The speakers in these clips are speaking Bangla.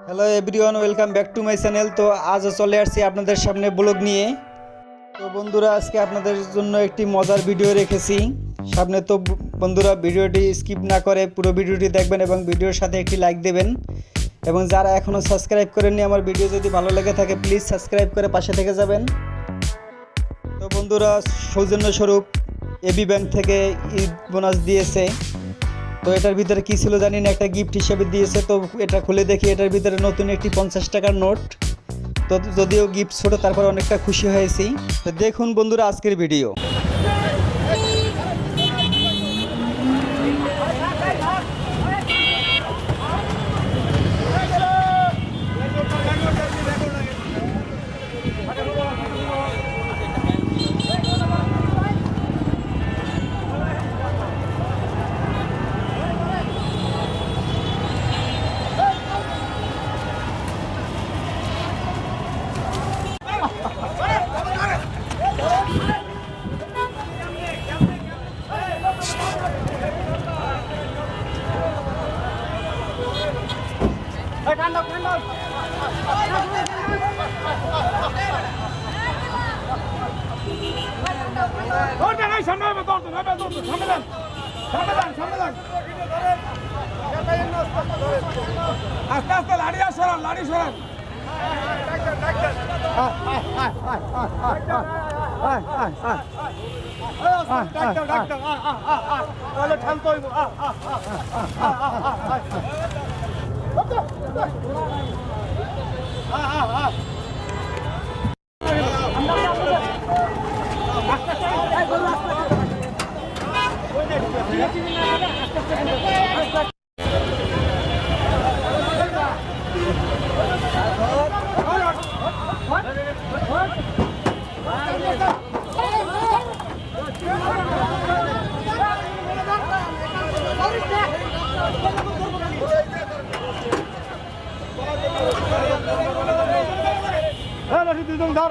Hello everyone, welcome back to my channel. তো আজও চলে আসছি আপনাদের সামনে ব্লগ নিয়ে। তো বন্ধুরা, আজকে আপনাদের জন্য একটি মজার ভিডিও রেখেছি সামনে। তো বন্ধুরা, ভিডিওটি স্কিপ না করে পুরো ভিডিওটি দেখবেন এবং ভিডিওর সাথে একটি লাইক দেবেন। এবং যারা এখনও সাবস্ক্রাইব করেননি, আমার ভিডিও যদি ভালো লেগে থাকে প্লিজ সাবস্ক্রাইব করে পাশে থেকে যাবেন। তো বন্ধুরা, সৌজন্যস্বরূপ এবি ব্যাংক থেকে ঈদ বোনাস দিয়েছে। তো এটার ভিতরে কী ছিল জানি না, একটা গিফট হিসেবে দিয়েছে। তো এটা খুলে দেখি, এটার ভিতরে নতুন একটি 50 টাকার নোট। তো যদিও গিফট ছোটো, তারপর অনেকটা খুশি হয়েছি। তো দেখুন বন্ধুরা আজকের ভিডিও। আস্তে আস্তে লাড়ি সরান, লাড়ি সরান। শান্ত হইব। দুজন ধর।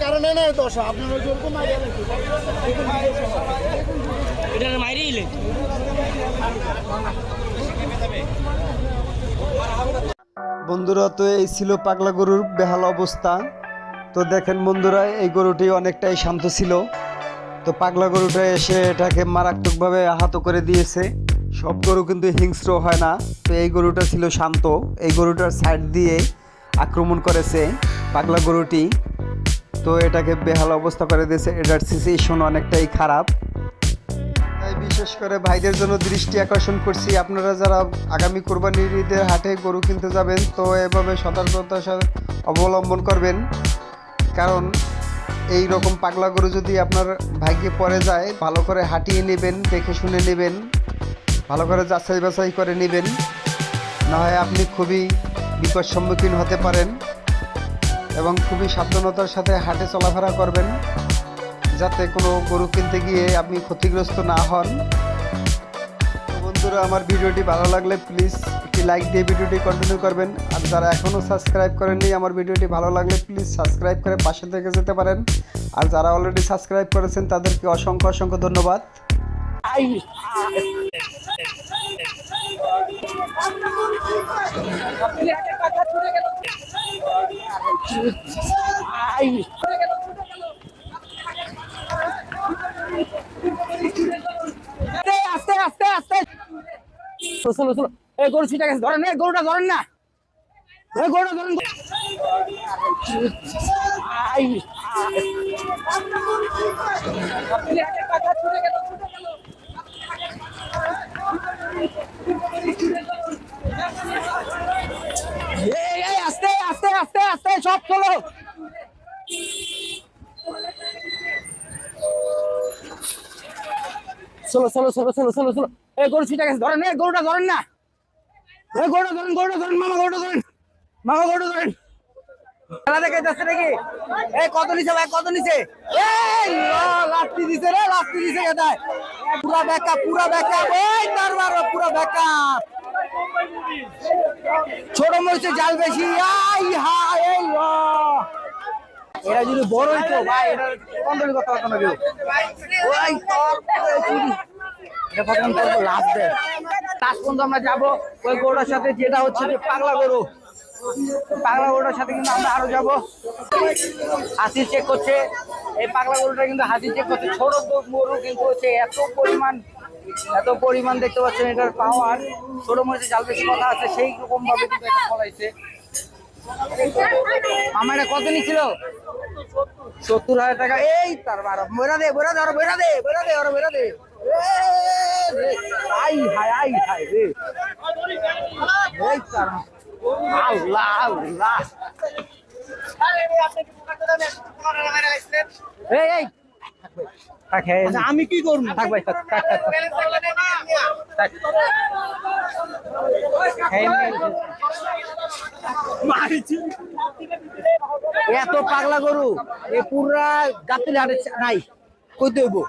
কারণে না দশা আপনার বন্ধুরা, তো এই ছিল পাগলা গরুর বেহাল অবস্থা। তো দেখেন বন্ধুরা, এই গরুটি অনেকটাই শান্ত ছিল। তো পাগলা গরুটা এসে এটাকে মারাত্মকভাবে আহত করে দিয়েছে। সব গরু কিন্তু হিংস্র হয় না। তো এই গরুটা ছিল শান্ত। এই গরুটার সাইড দিয়ে আক্রমণ করেছে পাগলা গরুটি। তো এটাকে বেহাল অবস্থা করে দিয়েছে। এটার সিচুয়েশন অনেকটাই খারাপ। তাই বিশেষ করে ভাইদের জন্য দৃষ্টি আকর্ষণ করছি, আপনারা যারা আগামী কোরবানির ঈদের হাটে গরু কিনতে যাবেন তো এভাবে সতর্কতার সাথে অবলম্বন করবেন। কারণ এই রকম পাগলা গরু যদি আপনার ভাগ্যে পড়ে যায়, ভালো করে হাঁটিয়ে নেবেন, দেখে শুনে নেবেন, ভালো করে যাচাই বাছাই করে নেবেন, না হয় আপনি খুবই বিপদ সম্মুখীন হতে পারেন। এবং খুবই সাবধানতার সাথে হাটে চলাফেরা করবেন, যাতে কোনো গরু কিনতে গিয়ে আপনি ক্ষতিগ্রস্ত না হন। তো বন্ধুরা, আমার ভিডিওটি ভালো লাগলে প্লিজ একটি লাইক দিয়ে ভিডিওটি কন্টিনিউ করবেন। আর যারা এখনও সাবস্ক্রাইব করেননি, আমার ভিডিওটি ভালো লাগলে প্লিজ সাবস্ক্রাইব করে পাশে থেকে যেতে পারেন। আর যারা অলরেডি সাবস্ক্রাইব করেছেন তাদেরকে অসংখ্য অসংখ্য ধন্যবাদ। আস্তে আস্তে আস্তে চলো চলো। এই গরু ছিটা গেছে, ধরেন। এই গরুটা ধরেন না, এই গরুটা ধরেন। আস্তে আস্তে আস্তে আস্তে সব চলো। চলো চলো চলো চলো চলো চলো। এই গরু ছিটা গেছে, ধরেন। এই গরুটা ধরেন না, এই গরুটা ধরেন, গরুটা ধরেন, মামা গরুটা ধরেন, মামা গরুটা ধরেন। খেলা দেখে যাচ্ছে নাকি? এই কত নিচে ভাই, কত নিচে? এই লাঠি দিছে রে, লাঠি দিছে এটাই। পুরা ব্যাকআপ, পুরা ব্যাকআপ। ওই তার বারো পুরা ব্যাকআপ। ছোট মরিচে জাল বেশি। আই হা এই এরা যদি বড় হইতো ভাই, এটা কন্ট্রোল করতে পারতো না কেউ। ওই এটা প্রথম করবো লাস্ট ডে। লাস্ট পর্যন্ত আমরা যাবো ওই গরুটার সাথে, যেটা হচ্ছে যে পাগলা গরু। পাগলা গরুটার সাথে কিন্তু আমরা আরো যাবো। হাসি চেক করছে, এই পাগলা গরুটা কিন্তু হাসি চেক করছে। ছোট গরু কিন্তু হচ্ছে এত পরিমাণ দেখতে পাচ্ছেন এটার পাওয়ার। ছোট মরিচে জাল বেশি কথা আছে, সেই রকম ভাবে কিন্তু এটা ফলাইছে। আমার এটা কত নিছিল? 70,000 টাকা। এই তার বারো বেড়া দে, বেড়া দে, ওরা বেড়া দে, বেড়া দে, ওরা বেড়া দে। আই হাই, আই হাই রে। এই তার আল্লাহ আল্লাহ। এই এই আচ্ছা, আমি কি করবো? থাক ভাই, থাক থাক থাক। এত পাগলা গরু এ পুরা গাতিলে হাটে নাই, কই দেবো?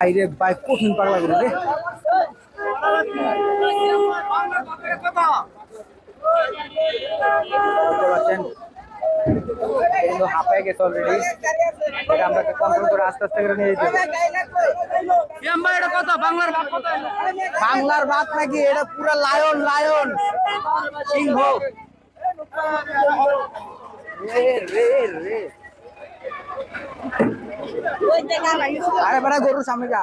আইরে ভাই, কঠিন পাগলা গরু রে। হাঁপায় গেছে অলরেডি। এটা আমরা কন্ট্রোল করে আস্তে আস্তে করে নিয়ে যেতে হবে। এটা কত? বাংলার ভাত কত? বাংলার ভাত নাকি? এটা পুরা লায়ন, লায়ন সিংহ। আরে বেটা, গরুর সামনে যা।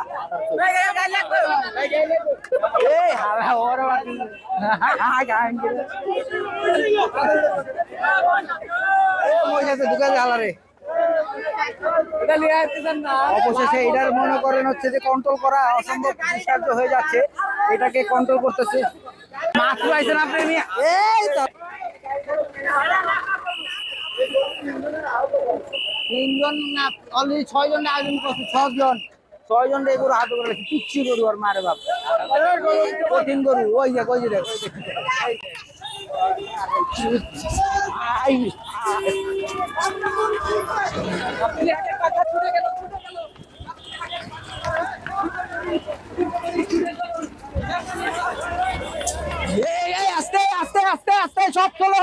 অবশেষে এটার মনে করেন হচ্ছে যে কন্ট্রোল করা অসম্ভব নিষ্কার্য হয়ে যাচ্ছে। এটাকে কন্ট্রোল করতেছে। মাত্র আইছেন আপনি। এই তো 3 জন না, অলরেডি 6 জন আয়োজন করছে। 6 জন এগুলো হাতে করে রাখছে। পিচ্ছি গরু আর মারে বাপ, কঠিন গরু। ওই যে কই যে আস্তে আস্তে আস্তে আস্তে সব চলো।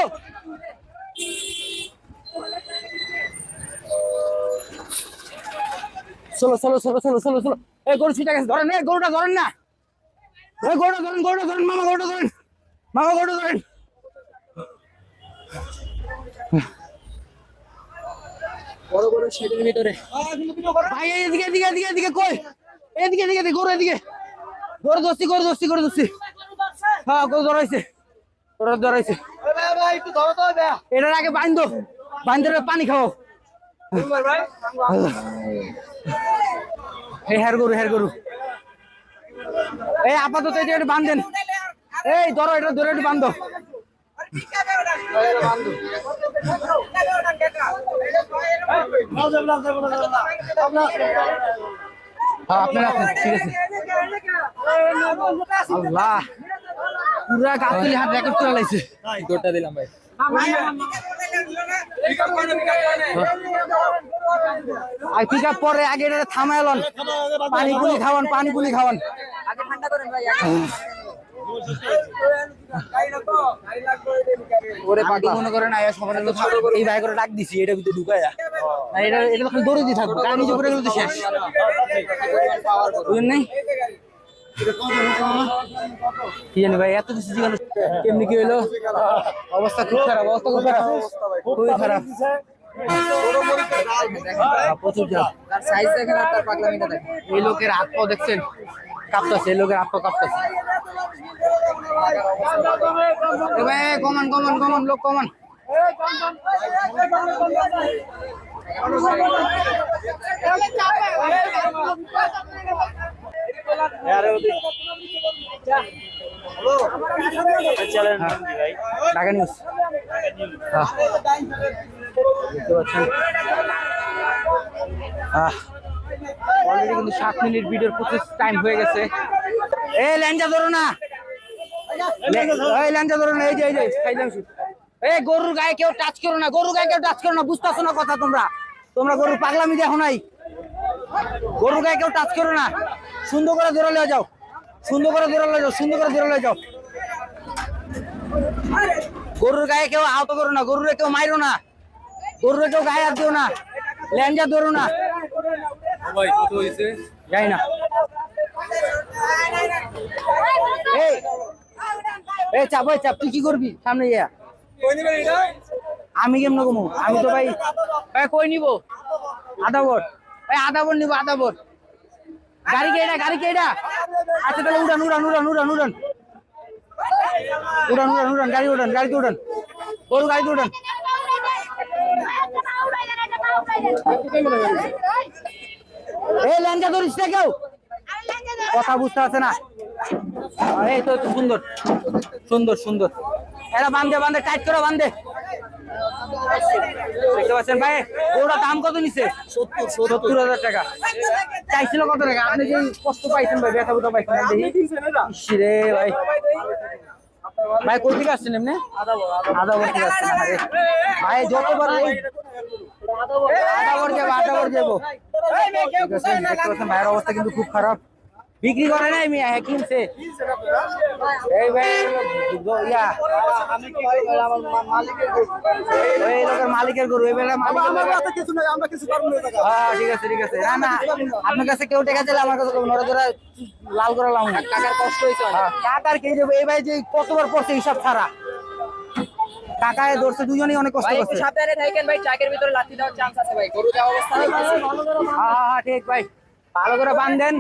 চলো চলো চলো চলো চলো চলো। এই গরু ছিটা গেছে, ধরেন। এই গরুটা ধরেন না, এই গরুটা ধরেন, গরুটা ধরেন, মামা গরুটা ধরেন, মামা গরুটা ধরেন। বড় বড় শেডের ভিতরে ভাই। এদিকে এদিকে এদিকে এদিকে কই? এদিকে এদিকে গরু এদিকে। গরু দোস্তি হ্যাঁ গরু ধরাইছে এটার আগে বান্ধো পানি খাও হের গরু এই আপাতত এটা একটু বান্ধেন এই ধরো এটা ধরে একটু বান্ধো আপনারা ঠিক আছে আল্লাহ পুরা গাছতলি হাত রেকর্ড করে লাইছে দৌড়টা দিলাম ভাই আর পিক আপ পরে আগে এটা থামায় লন পানি পুলি খাওয়ান আগে ঠান্ডা করেন ভাই ওরে পাটি মনে করেন আয়া সবার এই ভাই করে ডাক দিছি এটা ভিতরে ঢুকায়া না এটা তো খালি দৌড়ে দিয়ে থাকবো গাড়ি নিচে পড়ে গেলে তো শেষ বুঝেন নাই কি জানি ভাই এত কিছু জিজ্ঞাসা কেমনি কি হইলো অবস্থা খুব খারাপ খুবই খারাপ প্রচুর চাপ তার সাইজ দেখেন আর তার পাগলামিটা দেখেন এই লোকের হাত পা দেখছেন কাঁপতাছে এই লোকের হাত পা কাঁপতাছে কমান লোক কমান ঢাকা নিউজ দেখতে পাচ্ছেন অলরেডি কিন্তু 7 মিনিট ভিডিওর প্রসেস টাইম হয়ে গেছে এই ল্যাঞ্জা ধরো না এই যে এই গরুর গায়ে কেউ টাচ করো না বুঝতেছো না কথা তোমরা গরুর পাগলামি দেখো নাই গরুর গায়ে কেউ টাচ করো না সুন্দর করে ধরে লয়ে যাও গরুর গায়ে কেউ আহত করো না গরুরে কেউ মাইরো না গরুরে কেউ গায়ে হাত দিও না ল্যাঞ্জা ধরো না যাই না এই চাপ তুই কি করবি সামনে ইয়া আমি কেমন কমু আমি তো ভাই কই নিব আধা বট নিব গাড়ি কেডা আচ্ছা তাহলে উড়ান গাড়িতে উড়ান গরু গাড়িতে উড়ান এই ল্যাঞ্জা ধরিস না কেউ কথা বুঝতে আছে না এই তো সুন্দর এরা বান্ধে টাইট করে বান্ধে দেখতে পাচ্ছেন ভাই ওরা দাম কত নিছে 70,000 টাকা চাইছিল কত টাকা আপনি যে কষ্ট পাইছেন ভাই ব্যথা বুঝা পাইছেন রে ভাই কোন দিকে আসছেন এমনি আধা বর থেকে আসছেন ভাই যতবার আধা বর যাবো ভাইয়ের অবস্থা কিন্তু খুব খারাপ বিক্রি করে নাই আমি কিনছে এই ভাই মালিকের গরু ঠিক আছে না আপনার কাছে কেউ টাকা চাইলে আমার কাছে লাল করে লাম টাকার কষ্ট হয়েছে টাকার কে দেবো এই ভাই যে কতবার পড়ছে হিসাব ছাড়া টাকায় ধরছে দুজনেই অনেক কষ্ট করছে সাবধানে থাকেন ভাই ট্রাকের ভিতরে লাথি দেওয়ার চান্স আছে ভাই গরু যাওয়ার অবস্থা হ্যাঁ ঠিক ভাই ভালো করে বাঁধেন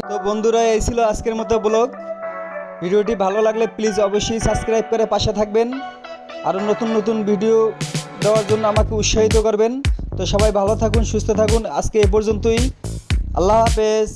তো বন্ধুরা এই ছিল আজকের মতো ব্লগ ভিডিওটি ভালো লাগলে প্লিজ অবশ্যই সাবস্ক্রাইব করে পাশে থাকবেন আরো নতুন ভিডিও দেওয়ার জন্য আমাকে উৎসাহিত করবেন তো সবাই ভালো থাকুন সুস্থ থাকুন আজকে এই পর্যন্তই আল্লাহ হাফেজ।